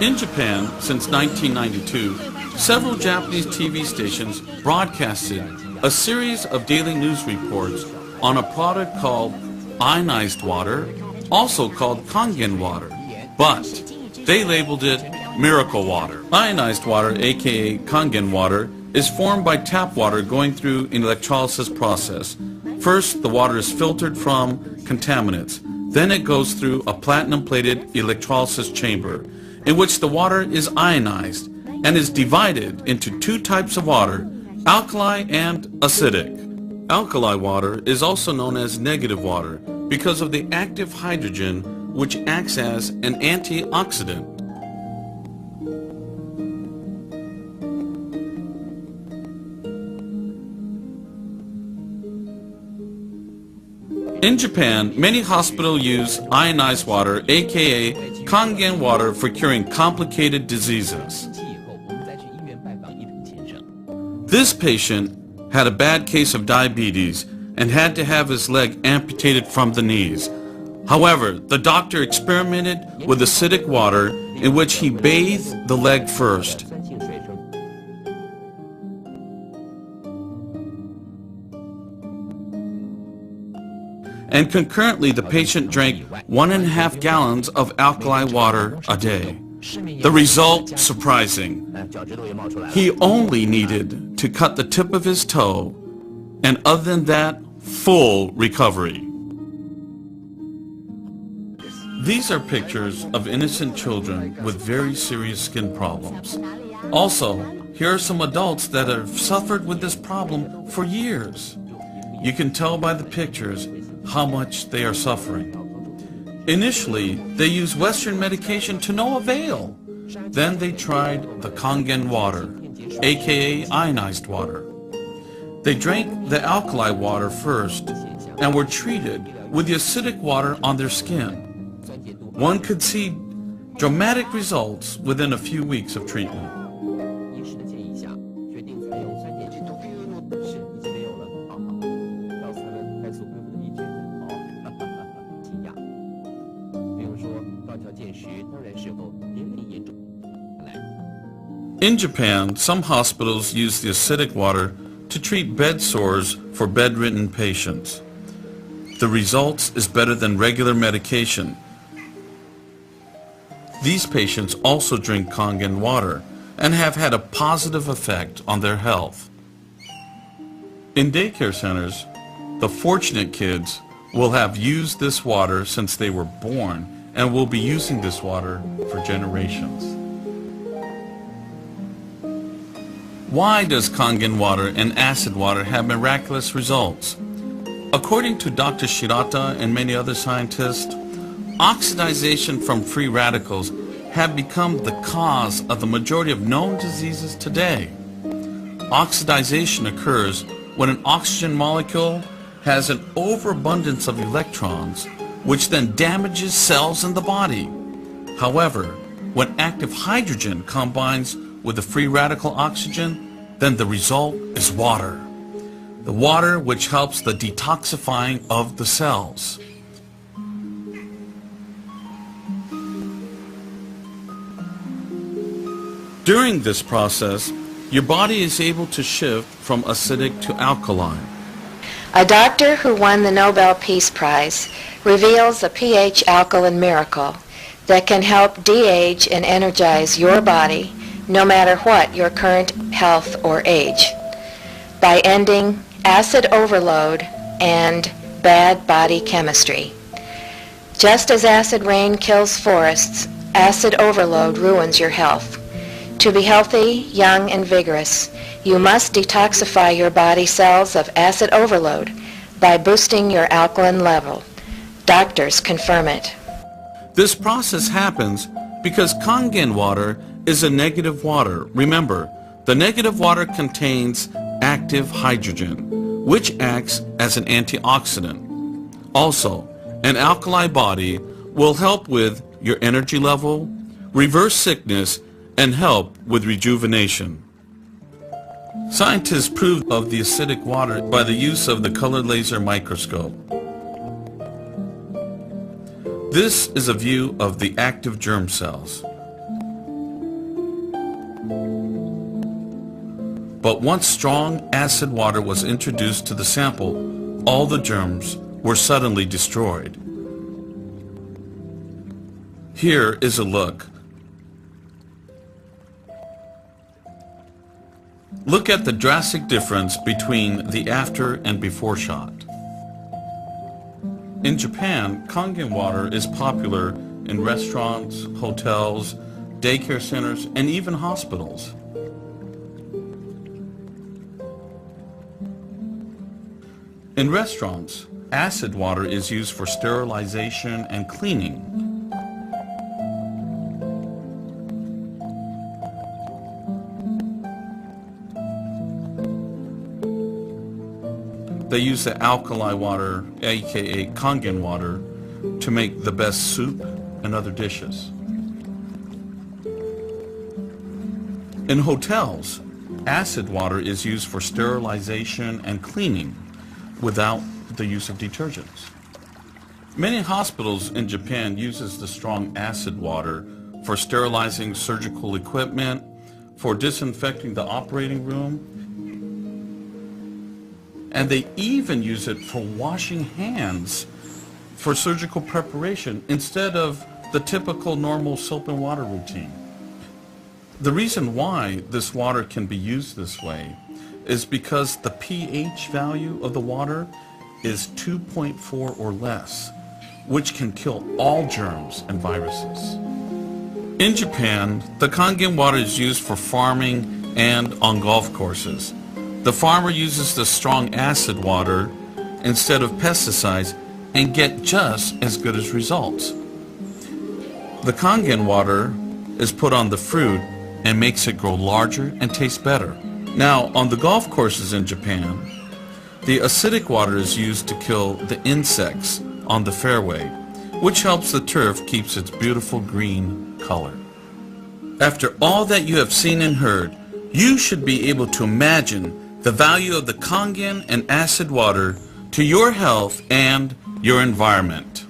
In Japan, since 1992, several Japanese TV stations broadcasted a series of daily news reports on a product called ionized water, also called Kangen water, but they labeled it miracle water. Ionized water, aka Kangen water, is formed by tap water going through an electrolysis process. First, the water is filtered from contaminants. Then it goes through a platinum-plated electrolysis chamber, in which the water is ionized and is divided into two types of water, alkali and acidic. Alkali water is also known as negative water because of the active hydrogen, which acts as an antioxidant. In Japan, many hospitals use ionized water, aka Kangen water, for curing complicated diseases. This patient had a bad case of diabetes and had to have his leg amputated from the knees. However, the doctor experimented with acidic water in which he bathed the leg first. And concurrently, the patient drank 1.5 gallons of alkali water a day. The result, surprising. He only needed to cut the tip of his toe, and other than that, full recovery. These are pictures of innocent children with very serious skin problems. Also, here are some adults that have suffered with this problem for years. You can tell by the pictures how much they are suffering. Initially, they used Western medication to no avail. Then they tried the Kangen water, aka ionized water. They drank the alkali water first and were treated with the acidic water on their skin. One could see dramatic results within a few weeks of treatment. In Japan, some hospitals use the acidic water to treat bed sores for bedridden patients. The results is better than regular medication. These patients also drink Kangen water and have had a positive effect on their health. In daycare centers, the fortunate kids will have used this water since they were born and will be using this water for generations. Why does Kangen water and acid water have miraculous results? According to Dr. Shirata and many other scientists, oxidization from free radicals have become the cause of the majority of known diseases today. Oxidization occurs when an oxygen molecule has an overabundance of electrons, which then damages cells in the body. However, when active hydrogen combines with the free radical oxygen, then the result is water. The water which helps the detoxifying of the cells. During this process, your body is able to shift from acidic to alkaline. A doctor who won the Nobel Peace Prize reveals a pH alkaline miracle that can help de-age and energize your body no matter what your current health or age, by ending acid overload and bad body chemistry. Just as acid rain kills forests, acid overload ruins your health. To be healthy, young, and vigorous, you must detoxify your body cells of acid overload by boosting your alkaline level. Doctors confirm it. This process happens because Kangen water is a negative water. Remember, the negative water contains active hydrogen, which acts as an antioxidant. Also, an alkali body will help with your energy level, reverse sickness, and help with rejuvenation. Scientists proved of the acidic water by the use of the color laser microscope. This is a view of the active germ cells. But once strong acid water was introduced to the sample, all the germs were suddenly destroyed. Here is a look. Look at the drastic difference between the after and before shot. In Japan, Kangen water is popular in restaurants, hotels, daycare centers, and even hospitals. In restaurants, acid water is used for sterilization and cleaning. They use the alkali water, aka Kangen water, to make the best soup and other dishes. In hotels, acid water is used for sterilization and cleaning without the use of detergents. Many hospitals in Japan uses the strong acid water for sterilizing surgical equipment, for disinfecting the operating room, and they even use it for washing hands for surgical preparation instead of the typical normal soap and water routine. The reason why this water can be used this way is because the pH value of the water is 2.4 or less, which can kill all germs and viruses. In Japan, the Kangen water is used for farming and on golf courses. The farmer uses the strong acid water instead of pesticides and get just as good as results. The Kangen water is put on the fruit and makes it grow larger and taste better. Now, on the golf courses in Japan, the acidic water is used to kill the insects on the fairway, which helps the turf keeps its beautiful green color. After all that you have seen and heard, you should be able to imagine the value of the Kangen and acid water to your health and your environment.